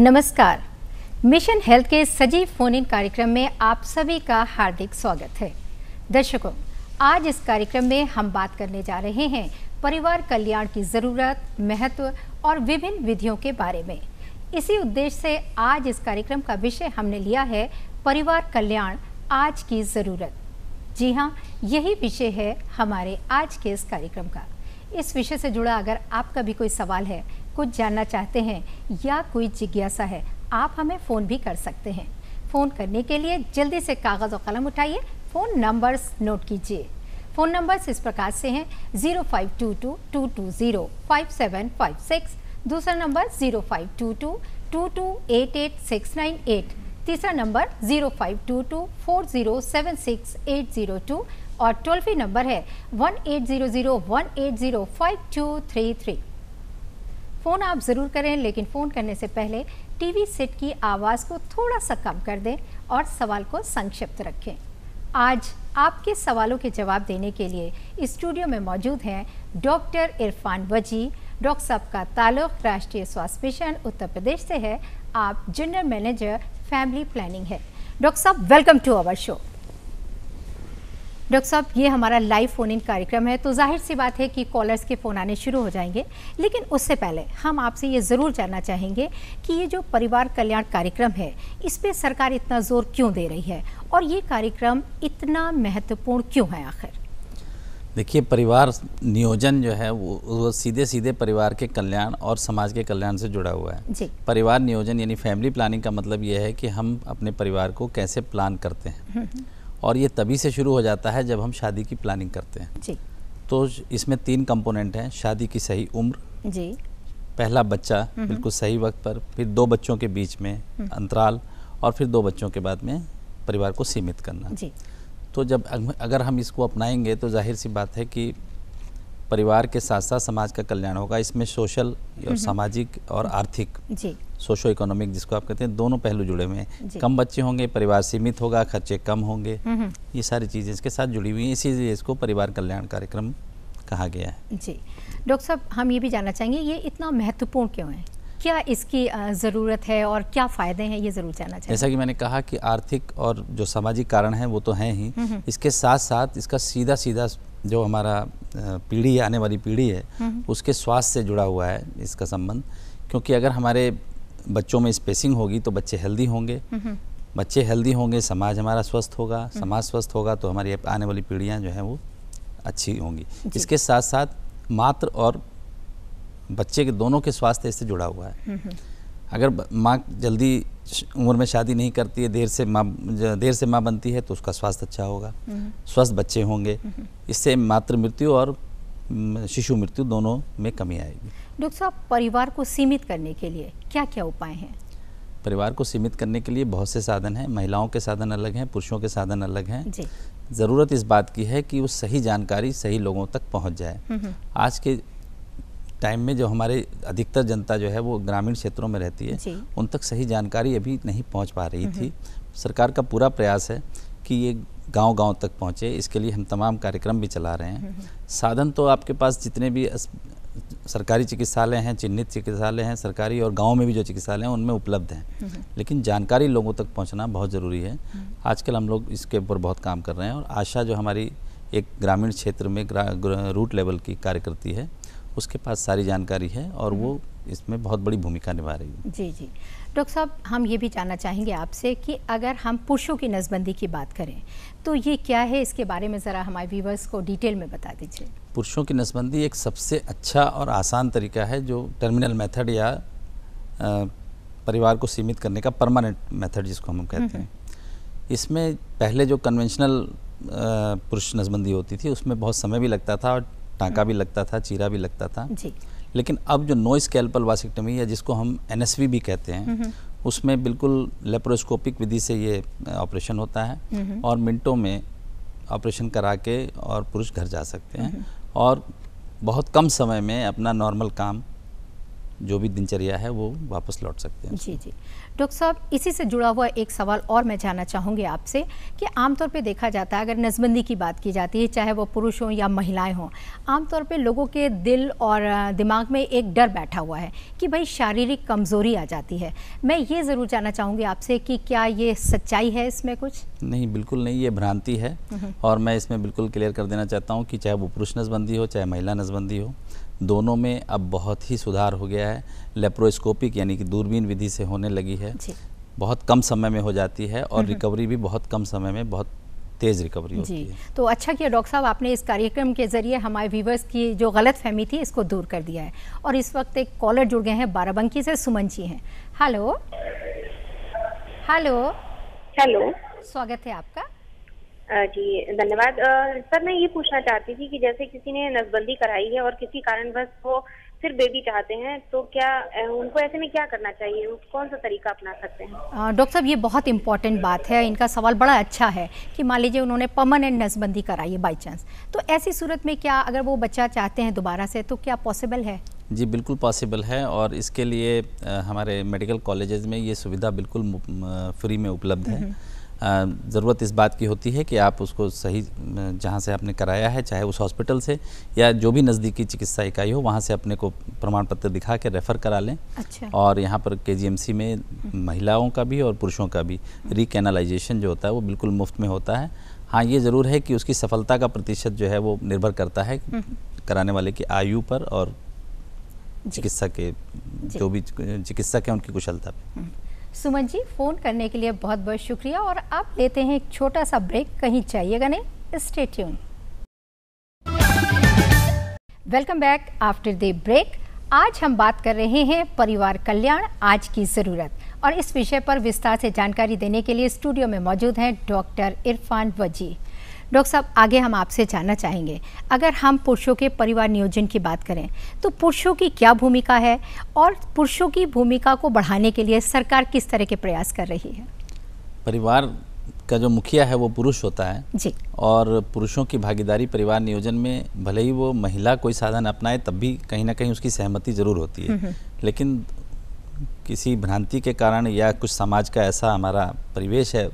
नमस्कार। Mission health के सजीव फोन इन कार्यक्रम में आप सभी का हार्दिक स्वागत है। दर्शकों, आज इस कार्यक्रम में हम बात करने जा रहे हैं परिवार कल्याण की ज़रूरत, महत्व और विभिन्न विधियों के बारे में। इसी उद्देश्य से आज इस कार्यक्रम का विषय हमने लिया है परिवार कल्याण आज की ज़रूरत। जी हाँ, यही विषय है हमारे आज के इस कार्यक्रम का। इस विषय से जुड़ा अगर आपका भी कोई सवाल है, कुछ जानना चाहते हैं या कोई जिज्ञासा है, आप हमें फ़ोन भी कर सकते हैं। फ़ोन करने के लिए जल्दी से कागज़ और कलम उठाइए, फ़ोन नंबर्स नोट कीजिए। फ़ोन नंबर्स इस प्रकार से हैं 0522-220-5756, दूसरा नंबर 0522-2288-698, तीसरा नंबर 0522-4076-802 और टोल फ्री नंबर है 1800-180-5233। फ़ोन आप ज़रूर करें, लेकिन फ़ोन करने से पहले टीवी सेट की आवाज़ को थोड़ा सा कम कर दें और सवाल को संक्षिप्त रखें। आज आपके सवालों के जवाब देने के लिए स्टूडियो में मौजूद हैं डॉक्टर इरफान वजी। डॉक्टर साहब का ताल्लुक़ राष्ट्रीय स्वास्थ्य मिशन उत्तर प्रदेश से है। आप जनरल मैनेजर फैमिली प्लानिंग है। डॉक्टर साहब, welcome to our show. Doctor साहब, ये हमारा लाइव फ़ोन इन कार्यक्रम है, तो जाहिर सी बात है कि कॉलर्स के फ़ोन आने शुरू हो जाएंगे, लेकिन उससे पहले हम आपसे ये ज़रूर जानना चाहेंगे कि ये जो परिवार कल्याण कार्यक्रम है, इस पे सरकार इतना ज़ोर क्यों दे रही है और ये कार्यक्रम इतना महत्वपूर्ण क्यों है आखिर? देखिए, परिवार नियोजन जो है वो सीधे सीधे परिवार के कल्याण और समाज के कल्याण से जुड़ा हुआ है जी। परिवार नियोजन यानी फैमिली प्लानिंग का मतलब ये है कि हम अपने परिवार को कैसे प्लान करते हैं, और ये तभी से शुरू हो जाता है जब हम शादी की प्लानिंग करते हैं जी। तो इसमें 3 कंपोनेंट हैं। शादी की सही उम्र जी। पहला बच्चा बिल्कुल सही वक्त पर, फिर 2 बच्चों के बीच में अंतराल, और फिर 2 बच्चों के बाद में परिवार को सीमित करना जी। तो जब अगर हम इसको अपनाएंगे तो जाहिर सी बात है कि परिवार के साथ साथ समाज का कल्याण होगा। इसमें सोशल और सामाजिक और आर्थिक, जी। सोशो इकोनॉमिक जिसको आप कहते हैं, दोनों पहलू जुड़े हुए हैं। कम बच्चे होंगे, परिवार सीमित होगा, खर्चे कम होंगे, ये सारी चीज़ें इसके साथ जुड़ी हुई हैं। इसीलिए इसको परिवार कल्याण कार्यक्रम कहा गया है। जी। डॉक्टर साहब, हम ये भी जानना चाहेंगे ये इतना महत्वपूर्ण क्यों है, क्या इसकी ज़रूरत है और क्या फ़ायदे हैं, ये ज़रूर जानना चाहेंगे। जैसा कि मैंने कहा कि आर्थिक और जो सामाजिक कारण हैं वो तो हैं ही, इसके साथ साथ इसका सीधा सीधा जो हमारा पीढ़ी, आने वाली पीढ़ी है, उसके स्वास्थ्य से जुड़ा हुआ है इसका संबंध। क्योंकि अगर हमारे बच्चों में स्पेसिंग होगी तो बच्चे हेल्दी होंगे, बच्चे हेल्दी होंगे, समाज हमारा स्वस्थ होगा, समाज स्वस्थ होगा तो हमारी आने वाली पीढ़ियाँ जो हैं वो अच्छी होंगी। इसके साथ साथ मात्र और बच्चे के दोनों के स्वास्थ्य इससे जुड़ा हुआ है। अगर माँ जल्दी उम्र में शादी नहीं करती है, देर से माँ बनती है, तो उसका स्वास्थ्य अच्छा होगा, स्वस्थ बच्चे होंगे। इससे मातृ मृत्यु और शिशु मृत्यु दोनों में कमी आएगी। डॉक्टर साहब, परिवार को सीमित करने के लिए क्या क्या उपाय हैं? परिवार को सीमित करने के लिए बहुत से साधन हैं। महिलाओं के साधन अलग हैं, पुरुषों के साधन अलग हैं। जी। ज़रूरत इस बात की है कि वो सही जानकारी सही लोगों तक पहुंच जाए। आज के टाइम में जो हमारे अधिकतर जनता जो है वो ग्रामीण क्षेत्रों में रहती है, उन तक सही जानकारी अभी नहीं पहुंच पा रही थी। सरकार का पूरा प्रयास है कि ये गांव-गांव तक पहुंचे। इसके लिए हम तमाम कार्यक्रम भी चला रहे हैं। साधन तो आपके पास जितने भी सरकारी चिकित्सालय हैं, चिन्हित चिकित्सालय हैं सरकारी, और गांव में भी जो चिकित्सालय हैं उनमें उपलब्ध हैं, लेकिन जानकारी लोगों तक पहुंचना बहुत ज़रूरी है। आजकल हम लोग इसके ऊपर बहुत काम कर रहे हैं, और आशा जो हमारी एक ग्रामीण क्षेत्र में रूट लेवल की कार्यकर्ती है, उसके पास सारी जानकारी है और वो इसमें बहुत बड़ी भूमिका निभा रही है। जी जी। डॉक्टर साहब, हम ये भी जानना चाहेंगे आपसे कि अगर हम पुरुषों की नसबंदी की बात करें तो ये क्या है, इसके बारे में ज़रा हमारे व्यूअर्स को डिटेल में बता दीजिए। पुरुषों की नसबंदी एक सबसे अच्छा और आसान तरीका है, जो टर्मिनल मेथड या परिवार को सीमित करने का परमानेंट मेथड जिसको हम कहते हैं। इसमें पहले जो कन्वेंशनल पुरुष नसबंदी होती थी उसमें बहुत समय भी लगता था और टाँका भी लगता था, चीरा भी लगता था जी। लेकिन अब जो नो स्कैल्पल वासेक्टमी या जिसको हम NSV भी कहते हैं, उसमें बिल्कुल लेप्रोस्कोपिक विधि से ये ऑपरेशन होता है और मिनटों में ऑपरेशन करा के और पुरुष घर जा सकते हैं और बहुत कम समय में अपना नॉर्मल काम जो भी दिनचर्या है वो वापस लौट सकते हैं। जी जी। डॉक्टर साहब, इसी से जुड़ा हुआ एक सवाल और मैं जानना चाहूँगी आपसे कि आमतौर पे देखा जाता है, अगर नसबंदी की बात की जाती है, चाहे वो पुरुष हों या महिलाएं हों, आमतौर पे लोगों के दिल और दिमाग में एक डर बैठा हुआ है कि भाई शारीरिक कमज़ोरी आ जाती है। मैं ये ज़रूर जानना चाहूँगी आपसे कि क्या ये सच्चाई है इसमें कुछ? नहीं, बिल्कुल नहीं, ये भ्रांति है। और मैं इसमें बिल्कुल क्लियर कर देना चाहता हूँ कि चाहे वो पुरुष नसबंदी हो चाहे महिला नसबंदी हो, दोनों में अब बहुत ही सुधार हो गया है। लेप्रोस्कोपिक यानी कि दूरबीन विधि से होने लगी है, बहुत कम समय में हो जाती है और रिकवरी भी बहुत कम समय में बहुत तेज़ रिकवरी होती है। तो अच्छा किया डॉक्टर साहब, आपने इस कार्यक्रम के ज़रिए हमारे व्यूवर्स की जो गलत फहमी थी इसको दूर कर दिया है। और इस वक्त एक कॉलर जुड़ गए हैं, बाराबंकी से सुमन जी हैं। हेलो हेलो हेलो, स्वागत है आपका। जी धन्यवाद। सर, मैं ये पूछना चाहती थी कि जैसे किसी ने नसबंदी कराई है और किसी कारणवश वो फिर बेबी चाहते हैं, तो क्या उनको ऐसे में क्या करना चाहिए, वो कौन सा तरीका अपना सकते हैं? डॉक्टर साहब, ये बहुत इंपॉर्टेंट बात है, इनका सवाल बड़ा अच्छा है कि मान लीजिए उन्होंने परमानेंट नसबंदी कराई है बाई चांस, तो ऐसी सूरत में क्या अगर वो बच्चा चाहते हैं दोबारा से, तो क्या पॉसिबल है? जी बिल्कुल पॉसिबल है, और इसके लिए हमारे मेडिकल कॉलेजेस में ये सुविधा बिल्कुल फ्री में उपलब्ध है। ज़रूरत इस बात की होती है कि आप उसको सही जहाँ से आपने कराया है, चाहे उस हॉस्पिटल से या जो भी नज़दीकी चिकित्सा इकाई हो, वहाँ से अपने को प्रमाण पत्र दिखा के रेफ़र करा लें। अच्छा। और यहाँ पर KGMC में महिलाओं का भी और पुरुषों का भी रिकैनालाइजेशन जो होता है वो बिल्कुल मुफ्त में होता है। हाँ, ये ज़रूर है कि उसकी सफलता का प्रतिशत जो है वो निर्भर करता है कराने वाले की आयु पर और चिकित्सा के जो भी चिकित्सक हैं उनकी कुशलता पे। सुमन जी, फ़ोन करने के लिए बहुत बहुत शुक्रिया। और आप लेते हैं एक छोटा सा ब्रेक, कहीं चाहिएगा नहीं, stay tune. Welcome back after the break. आज हम बात कर रहे हैं परिवार कल्याण, आज की ज़रूरत, और इस विषय पर विस्तार से जानकारी देने के लिए स्टूडियो में मौजूद हैं डॉक्टर इरफान वजी। डॉक्टर साहब, आगे हम आपसे जानना चाहेंगे, अगर हम पुरुषों के परिवार नियोजन की बात करें तो पुरुषों की क्या भूमिका है और पुरुषों की भूमिका को बढ़ाने के लिए सरकार किस तरह के प्रयास कर रही है? परिवार का जो मुखिया है वो पुरुष होता है जी, और पुरुषों की भागीदारी परिवार नियोजन में भले ही वो महिला कोई साधन अपनाए तब भी कहीं ना कहीं उसकी सहमति ज़रूर होती है। लेकिन किसी भ्रांति के कारण या कुछ समाज का ऐसा हमारा परिवेश है,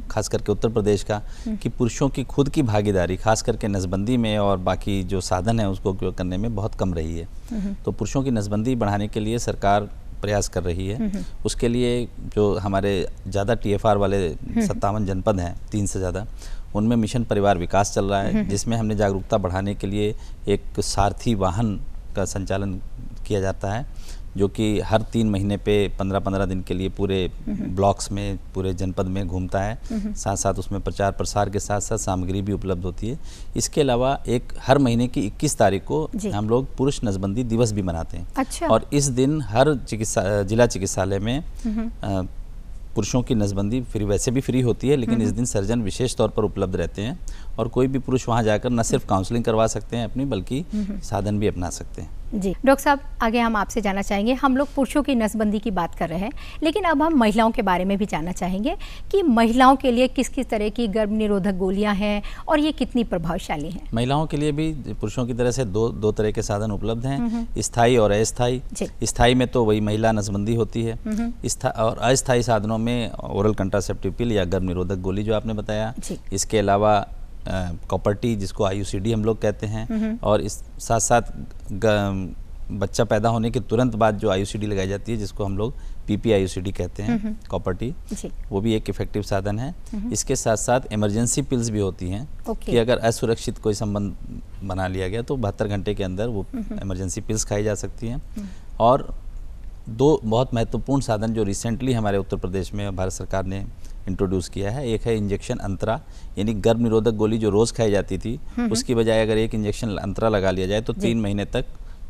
खास करके उत्तर प्रदेश का, कि पुरुषों की खुद की भागीदारी खास करके नसबंदी में और बाकी जो साधन है उसको उपयोग करने में बहुत कम रही है। तो पुरुषों की नसबंदी बढ़ाने के लिए सरकार प्रयास कर रही है। उसके लिए जो हमारे ज़्यादा TFR वाले 57 जनपद हैं, 3 से ज़्यादा, उनमें मिशन परिवार विकास चल रहा है, जिसमें हमने जागरूकता बढ़ाने के लिए एक सारथी वाहन का संचालन किया जाता है, जो कि हर 3 महीने पे 15-15 दिन के लिए पूरे ब्लॉक्स में, पूरे जनपद में घूमता है। साथ साथ उसमें प्रचार प्रसार के साथ साथ सामग्री भी उपलब्ध होती है। इसके अलावा एक हर महीने की 21 तारीख को हम लोग पुरुष नसबंदी दिवस भी मनाते हैं। अच्छा। और इस दिन हर जिला चिकित्सालय में पुरुषों की नसबंदी फ्री, वैसे भी फ्री होती है, लेकिन इस दिन सर्जन विशेष तौर पर उपलब्ध रहते हैं और कोई भी पुरुष वहां जाकर न सिर्फ काउंसलिंग करवा सकते हैं अपनी, बल्कि साधन भी अपना सकते हैं। जी डॉक्टर साहब, आगे हम आपसे जानना चाहेंगे, हम लोग पुरुषों की नसबंदी की बात कर रहे हैं, लेकिन अब हम महिलाओं के बारे में भी जानना चाहेंगे कि महिलाओं के लिए किस किस तरह की गर्भ निरोधक गोलियां हैं और ये कितनी प्रभावशाली हैं? महिलाओं के लिए भी पुरुषों की तरह से दो तरह के साधन उपलब्ध हैं, स्थायी और अस्थायी। स्थायी में तो वही महिला नसबंदी होती है, और अस्थायी साधनों में ओरल कंट्रासेप्टिव पिल या गर्भ निरोधक गोली जो आपने बताया, इसके अलावा कॉपर टी जिसको IUCD हम लोग कहते हैं, और इस साथ साथ बच्चा पैदा होने के तुरंत बाद जो IUCD लगाई जाती है जिसको हम लोग PP-IUCD कहते हैं, कॉपर टी, वो भी एक इफेक्टिव साधन है। इसके साथ साथ इमरजेंसी पिल्स भी होती हैं कि अगर असुरक्षित कोई संबंध बना लिया गया तो 72 घंटे के अंदर वो इमरजेंसी पिल्स खाई जा सकती हैं। और 2 बहुत महत्वपूर्ण साधन जो रिसेंटली हमारे उत्तर प्रदेश में भारत सरकार ने इंट्रोड्यूस किया है, एक है इंजेक्शन अंतरा, यानी गर्भ निरोधक गोली जो रोज़ खाई जाती थी उसकी बजाय अगर एक इंजेक्शन अंतरा लगा लिया जाए तो 3 महीने तक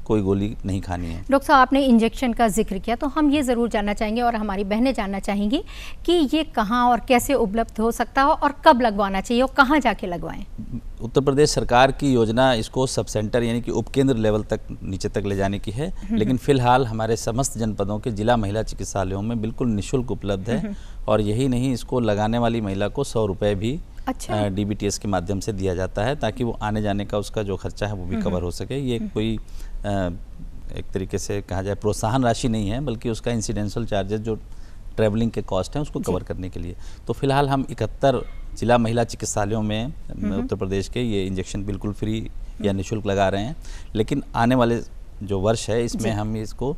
कोई गोली नहीं खानी है। डॉक्टर साहब, आपने इंजेक्शन का जिक्र किया, तो हम ये ज़रूर जानना चाहेंगे और हमारी बहनें जानना चाहेंगी कि ये कहाँ और कैसे उपलब्ध हो सकता है और कब लगवाना चाहिए और कहाँ जाके लगवाएं? उत्तर प्रदेश सरकार की योजना इसको सब सेंटर यानी कि उपकेंद्र लेवल तक, नीचे तक ले जाने की है, लेकिन फिलहाल हमारे समस्त जनपदों के जिला महिला चिकित्सालयों में बिल्कुल निःशुल्क उपलब्ध है। और यही नहीं, इसको लगाने वाली महिला को 100 रुपये भी DBTS के माध्यम से दिया जाता है, ताकि वो आने जाने का उसका जो खर्चा है वो भी कवर हो सके। ये कोई एक तरीके से कहा जाए प्रोत्साहन राशि नहीं है, बल्कि उसका इंसिडेंशियल चार्जेस जो ट्रैवलिंग के कॉस्ट हैं उसको कवर करने के लिए। तो फिलहाल हम 71 जिला महिला चिकित्सालयों में उत्तर प्रदेश के ये इंजेक्शन बिल्कुल फ्री या निःशुल्क लगा रहे हैं। लेकिन आने वाले जो वर्ष है इसमें हम इसको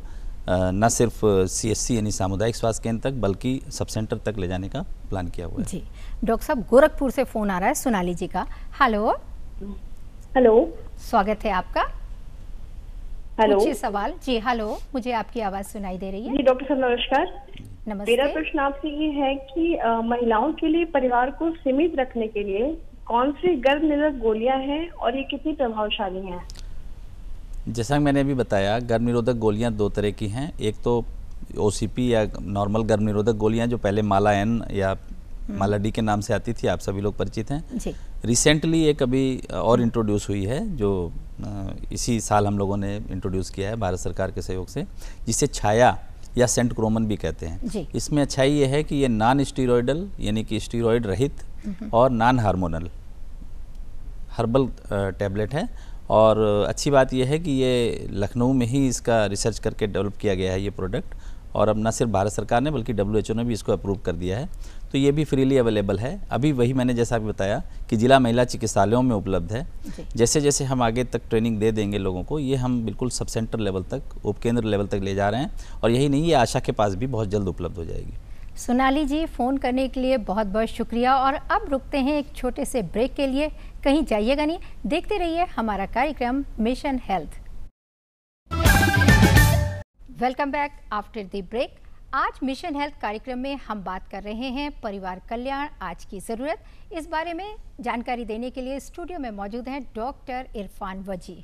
न सिर्फ CSC यानी सामुदायिक स्वास्थ्य केंद्र तक बल्कि सब सेंटर तक ले जाने का प्लान किया हुआ है। जी डॉक्टर साहब, गोरखपुर से फ़ोन आ रहा है सोनाली जी का। हेलो हेलो, स्वागत है आपका। हेलो पूछिए सवाल। जी हेलो, मुझे आपकी आवाज़ सुनाई दे रही है। जी डॉक्टर साहब नमस्कार। नमस्ते। मेरा प्रश्न आपसे ये है कि महिलाओं के लिए परिवार को सीमित रखने के लिए कौन सी गर्भ निरोधक गोलियां हैं और ये कितनी प्रभावशाली हैं? जैसा कि मैंने अभी बताया, गर्भ निरोधक गोलियां 2 तरह की हैं। एक तो OCP या नॉर्मल गर्भ निरोधक गोलियां जो पहले माला N या माला D के नाम से आती थी, आप सभी लोग परिचित हैं। जी। रिसेंटली एक अभी और इंट्रोड्यूस हुई है जो इसी साल हम लोगों ने इंट्रोड्यूस किया है भारत सरकार के सहयोग से, जिसे छाया या सेंटक्रोमन भी कहते हैं। जी। इसमें अच्छाई ये है कि ये नॉन स्टीरॉयडल यानी कि स्टीरॉयड रहित और नॉन हार्मोनल हर्बल टैबलेट है। और अच्छी बात यह है कि ये लखनऊ में ही इसका रिसर्च करके डेवलप किया गया है ये प्रोडक्ट, और अब न सिर्फ भारत सरकार ने बल्कि WHO ने भी इसको अप्रूव कर दिया है। तो ये भी फ्रीली अवेलेबल है। अभी वही मैंने जैसा भी बताया कि जिला महिला चिकित्सालयों में उपलब्ध है। जैसे जैसे हम आगे तक ट्रेनिंग दे देंगे लोगों को, ये हम बिल्कुल सब सेंटर लेवल तक, उपकेंद्र लेवल तक ले जा रहे हैं। और यही नहीं, ये आशा के पास भी बहुत जल्द उपलब्ध हो जाएगी। सोनाली जी, फ़ोन करने के लिए बहुत बहुत शुक्रिया। और अब रुकते हैं एक छोटे से ब्रेक के लिए। कहीं जाइएगा नहीं, देखते रहिए हमारा कार्यक्रम mission health. Welcome back after the break. आज मिशन हेल्थ कार्यक्रम में हम बात कर रहे हैं परिवार कल्याण आज की ज़रूरत। इस बारे में जानकारी देने के लिए स्टूडियो में मौजूद हैं डॉक्टर इरफान वजी।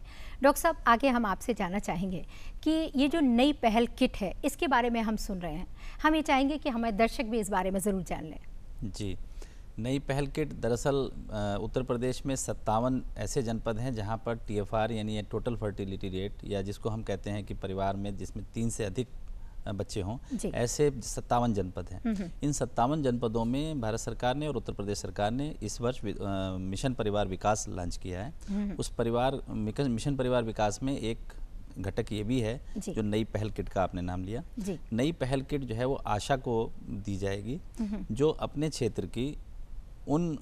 डॉक्टर साहब, आगे हम आपसे जानना चाहेंगे कि ये जो नई पहल किट है इसके बारे में हम सुन रहे हैं, हम ये चाहेंगे कि हमारे दर्शक भी इस बारे में ज़रूर जान लें। जी, नई पहल किट दरअसल उत्तर प्रदेश में 57 ऐसे जनपद हैं जहां पर TFR यानी टोटल फर्टिलिटी रेट, या जिसको हम कहते हैं कि परिवार में जिसमें 3 से अधिक बच्चे हों, ऐसे 57 जनपद हैं। इन 57 जनपदों में भारत सरकार ने और उत्तर प्रदेश सरकार ने इस वर्ष मिशन परिवार विकास लॉन्च किया है। उस मिशन परिवार विकास में एक घटक ये भी है जो नई पहल किट का आपने नाम लिया। नई पहल किट जो है वो आशा को दी जाएगी जो अपने क्षेत्र की उन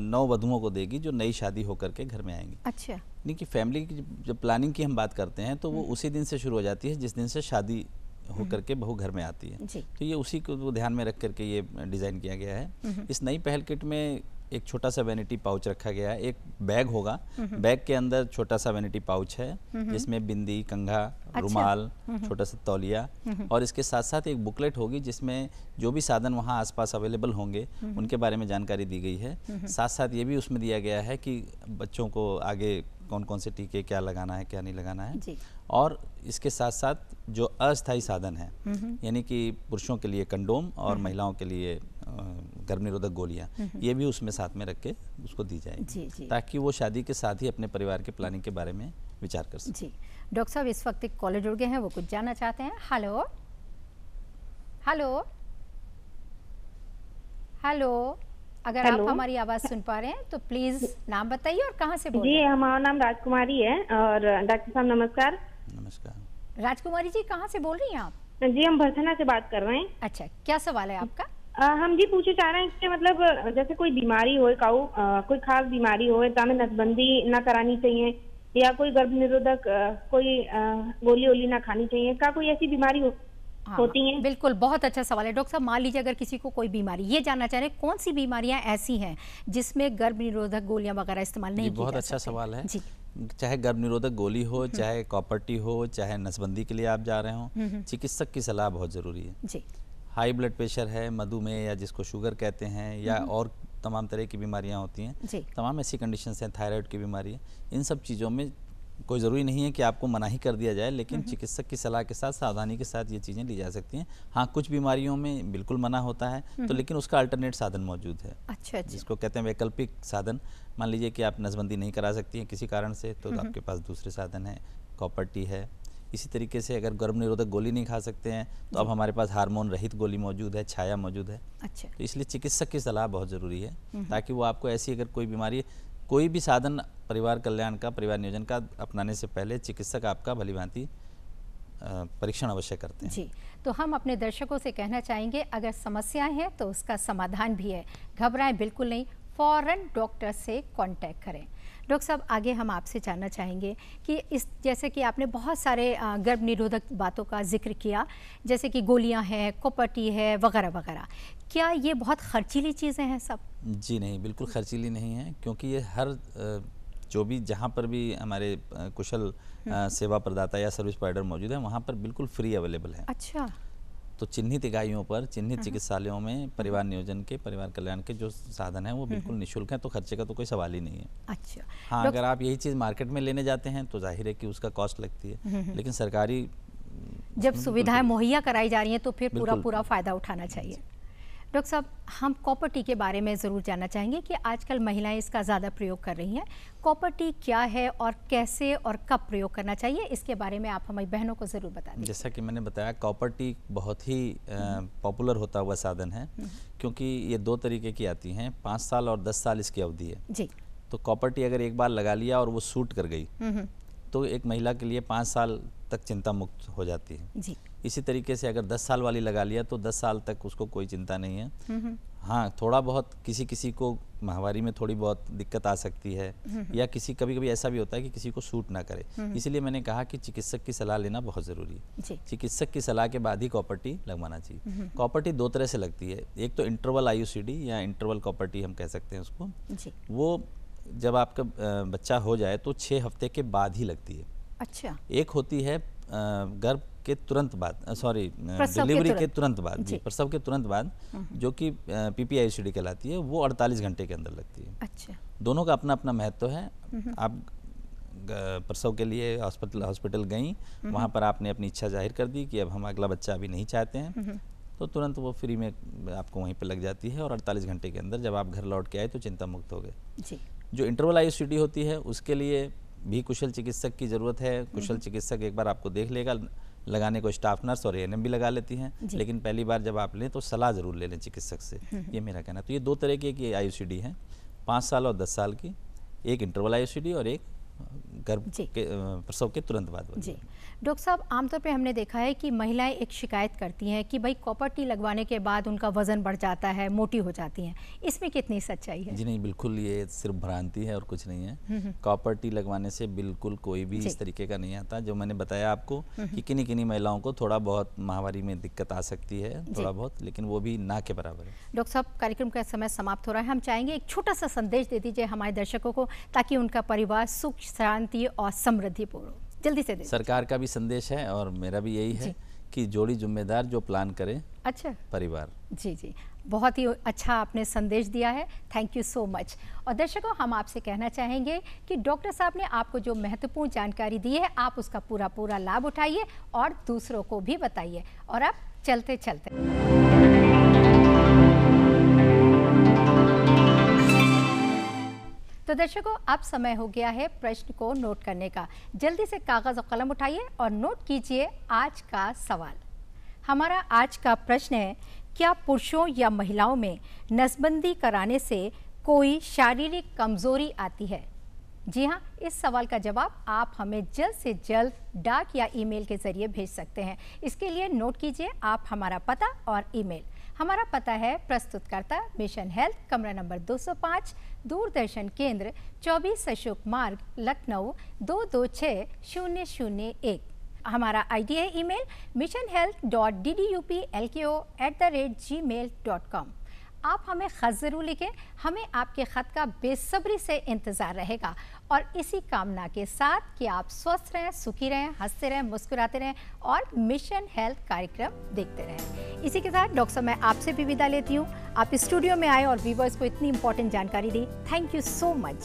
नववधुओं को देगी जो नई शादी होकर के घर में आएंगी। अच्छा। यानी कि फैमिली की जब प्लानिंग की हम बात करते हैं तो वो उसी दिन से शुरू हो जाती है जिस दिन से शादी होकर के बहू घर में आती है। तो ये उसी को ध्यान में रख करके ये डिज़ाइन किया गया है। इस नई पहल किट में एक छोटा सा वैनिटी पाउच रखा गया है। एक बैग होगा, बैग के अंदर छोटा सा वैनिटी पाउच है जिसमें बिंदी, कंघा, रुमाल, छोटा सा तौलिया, और इसके साथ साथ एक बुकलेट होगी जिसमें जो भी साधन वहाँ आसपास अवेलेबल होंगे उनके बारे में जानकारी दी गई है। साथ साथ ये भी उसमें दिया गया है कि बच्चों को आगे कौन कौन से टीके क्या लगाना है क्या नहीं लगाना है। और इसके साथ साथ जो अस्थायी साधन है यानी कि पुरुषों के लिए कंडोम और महिलाओं के लिए गर्भ निरोधक गोलियां, ये भी उसमें साथ में रख के उसको दी जाएगी ताकि वो शादी के साथ ही अपने परिवार के प्लानिंग के बारे में विचार कर सकें। जी डॉक्टर साहब, इस वक्त एक कॉलर जुड़ गए हैं, वो कुछ जानना चाहते हैं। हेलो हेलो हेलो, अगर आप हमारी आवाज़ सुन पा रहे हैं तो प्लीज़ नाम बताइए और कहाँ से बोल रहे हैं। जी, हमारा नाम राजकुमारी है। और डॉक्टर साहब नमस्कार। नमस्कार। राजकुमारी जी, कहाँ से बोल रही हैं आप? जी, हम भरथना से बात कर रहे हैं। अच्छा, क्या सवाल है आपका? हम जी पूछना चाह रहे हैं कि मतलब जैसे कोई बीमारी हो, कोई खास बीमारी हो तो हमें नसबंदी ना करानी चाहिए या कोई गर्भ निरोधक कोई गोली वोली ना खानी चाहिए? क्या कोई ऐसी बीमारी होती हैं? बिल्कुल, बहुत अच्छा सवाल है डॉक्टर साहब। मान लीजिए अगर किसी को कोई बीमारी, ये जानना चाह रहे हैं कौन सी बीमारियां ऐसी हैं जिसमें गर्भ निरोधक गोलियां वगैरह इस्तेमाल नहीं की जा सकती? बहुत अच्छा सवाल है जी। चाहे गर्भ निरोधक गोली हो, चाहे कॉपर-टी हो, चाहे नसबंदी के लिए आप जा रहे हो, चिकित्सक की सलाह बहुत ज़रूरी है जी। हाई ब्लड प्रेशर है, मधुमेह या जिसको शुगर कहते हैं, या और तमाम तरह की बीमारियां होती हैं, तमाम ऐसी कंडीशंस हैं, थायराइड की बीमारी है, इन सब चीज़ों में कोई ज़रूरी नहीं है कि आपको मनाही कर दिया जाए, लेकिन चिकित्सक की सलाह के साथ सावधानी के साथ ये चीज़ें ली जा सकती हैं। हाँ, कुछ बीमारियों में बिल्कुल मना होता है तो लेकिन उसका अल्टरनेट साधन मौजूद है। अच्छा, जिसको कहते हैं वैकल्पिक साधन। मान लीजिए कि आप नसबंदी नहीं करा सकती हैं किसी कारण से, तो आपके पास दूसरे साधन है, कॉपर-टी है। इसी तरीके से अगर गर्भ निरोधक गोली नहीं खा सकते हैं तो अब हमारे पास हार्मोन रहित गोली मौजूद है, छाया मौजूद है। अच्छा। तो इसलिए चिकित्सक की सलाह बहुत ज़रूरी है ताकि वो आपको ऐसी अगर कोई बीमारी, कोई भी साधन परिवार कल्याण का, परिवार नियोजन का अपनाने से पहले चिकित्सक आपका भलीभांति परीक्षण अवश्य करते हैं। जी, तो हम अपने दर्शकों से कहना चाहेंगे, अगर समस्याएं हैं तो उसका समाधान भी है, घबराएं बिल्कुल नहीं, फ़ौरन डॉक्टर से कांटेक्ट करें। डॉक्टर साहब, आगे हम आपसे जानना चाहेंगे कि इस जैसे कि आपने बहुत सारे गर्भ निरोधक बातों का जिक्र किया, जैसे कि गोलियां हैं, कोपर्टी है, वगैरह वगैरह, क्या ये बहुत खर्चीली चीज़ें हैं सब? जी नहीं, बिल्कुल खर्चीली नहीं है, क्योंकि ये हर जो भी जहाँ पर भी हमारे कुशल सेवा प्रदाता या सर्विस प्रोवाइडर मौजूद है, वहाँ पर बिल्कुल फ्री अवेलेबल है। अच्छा। तो चिन्हित इकाइयों पर, चिन्हित चिकित्सालयों में परिवार नियोजन के, परिवार कल्याण के जो साधन हैं वो बिल्कुल निःशुल्क हैं, तो खर्चे का तो कोई सवाल ही नहीं है। अच्छा। हाँ, अगर आप यही चीज़ मार्केट में लेने जाते हैं तो जाहिर है कि उसका कॉस्ट लगती है, लेकिन सरकारी जब सुविधाएं मुहैया कराई जा रही हैं तो फिर पूरा फ़ायदा उठाना चाहिए। डॉक्टर साहब, हम कॉपर टी के बारे में ज़रूर जानना चाहेंगे कि आजकल महिलाएं इसका ज़्यादा प्रयोग कर रही हैं। कॉपर टी क्या है और कैसे और कब प्रयोग करना चाहिए, इसके बारे में आप हमारी बहनों को ज़रूर बता दें। जैसा कि मैंने बताया, कॉपर टी बहुत ही पॉपुलर होता हुआ साधन है, क्योंकि ये 2 तरीके की आती हैं, 5 साल और 10 साल इसकी अवधि है। जी। तो कॉपर टी अगर एक बार लगा लिया और वो सूट कर गई तो एक महिला के लिए 5 साल तक चिंता मुक्त हो जाती है। जी। इसी तरीके से अगर 10 साल वाली लगा लिया तो 10 साल तक उसको कोई चिंता नहीं है। हाँ, थोड़ा बहुत किसी को माहवारी में थोड़ी बहुत दिक्कत आ सकती है, या कभी कभी ऐसा भी होता है कि किसी को सूट ना करे, इसीलिए मैंने कहा कि चिकित्सक की सलाह लेना बहुत ज़रूरी है। चिकित्सक की सलाह के बाद ही कॉपर टी लगवाना चाहिए। कॉपर टी 2 तरह से लगती है, एक तो इंटरवल IUCD या इंटरवल कॉपर टी हम कह सकते हैं उसको। वो जब आपका बच्चा हो जाए तो 6 हफ्ते के बाद ही लगती है। अच्छा। एक होती है गर्भ के तुरंत बाद, डिलीवरी के तुरंत बाद, जी, प्रसव के तुरंत बाद, जो कि PPIUCD कहलाती है, वो 48 घंटे के अंदर लगती है। अच्छा। दोनों का अपना अपना महत्व है। आप प्रसव के लिए हॉस्पिटल गई, वहाँ पर आपने अपनी इच्छा जाहिर कर दी कि अब हम अगला बच्चा अभी नहीं चाहते हैं, तो तुरंत वो फ्री में आपको वहीं पर लग जाती है, और 48 घंटे के अंदर जब आप घर लौट के आए तो चिंता मुक्त हो गए। जो इंटरवल IUCD होती है उसके लिए भी कुशल चिकित्सक की ज़रूरत है। कुशल चिकित्सक एक बार आपको देख लेगा, लगाने को स्टाफ नर्स और ANM भी लगा लेती हैं, लेकिन पहली बार जब आप लें तो सलाह ज़रूर ले लें चिकित्सक से, ये मेरा कहना है। तो ये 2 तरह की IUCD हैं, 5 साल और 10 साल की, एक इंटरवल IUCD और एक गर्भ के प्रसव के तुरंत बाद। जी डॉक्टर साहब, आमतौर पे हमने देखा है कि महिलाएं एक शिकायत करती हैं कि भाई कॉपर टी लगवाने के बाद उनका वजन बढ़ जाता है, मोटी हो जाती हैं, इसमें कितनी सच्चाई है? जी नहीं, बिल्कुल ये सिर्फ भ्रांति है और कुछ नहीं है। कॉपर टी लगवाने से बिल्कुल कोई भी इस तरीके का नहीं आता। जो मैंने बताया आपको कि किन्हीं महिलाओं को थोड़ा बहुत माहवारी में दिक्कत आ सकती है, थोड़ा बहुत, लेकिन वो भी ना के बराबर है। डॉक्टर साहब, कार्यक्रम का समय समाप्त हो रहा है, हम चाहेंगे एक छोटा सा संदेश दे दीजिए हमारे दर्शकों को, ताकि उनका परिवार सुख शांति और समृद्धिपूर्ण हो। जल्दी से दे। सरकार का भी संदेश है और मेरा भी यही है कि जोड़ी जिम्मेदार जो प्लान करे, अच्छा, परिवार। जी, बहुत ही अच्छा आपने संदेश दिया है, थैंक यू सो मच। और दर्शकों, हम आपसे कहना चाहेंगे कि डॉक्टर साहब ने आपको जो महत्वपूर्ण जानकारी दी है, आप उसका पूरा लाभ उठाइए और दूसरों को भी बताइए। और अब चलते तो दर्शकों, अब समय हो गया है प्रश्न को नोट करने का। जल्दी से कागज और कलम उठाइए और नोट कीजिए आज का सवाल। हमारा आज का प्रश्न है, क्या पुरुषों या महिलाओं में नसबंदी कराने से कोई शारीरिक कमजोरी आती है? जी हाँ, इस सवाल का जवाब आप हमें जल्द से जल्द डाक या ईमेल के जरिए भेज सकते हैं। इसके लिए नोट कीजिए आप हमारा पता और ईमेल। हमारा पता है प्रस्तुतकर्ता मिशन हेल्थ, कमरा नंबर 205, दूरदर्शन केंद्र, 24 अशोक मार्ग, लखनऊ 226001। हमारा ID है ईमेल missionhealth.ddupLKO@gmail.com। आप हमें ख़त ज़रूर लिखें, हमें आपके ख़त का बेसब्री से इंतज़ार रहेगा। और इसी कामना के साथ कि आप स्वस्थ रहें, सुखी रहें, हंसते रहें, मुस्कुराते रहें और मिशन हेल्थ कार्यक्रम देखते रहें। इसी के साथ डॉक्टर साहब, मैं आपसे भी विदा लेती हूँ। आप स्टूडियो में आए और व्यूअर्स को इतनी इंपॉर्टेंट जानकारी दी, थैंक यू सो मच।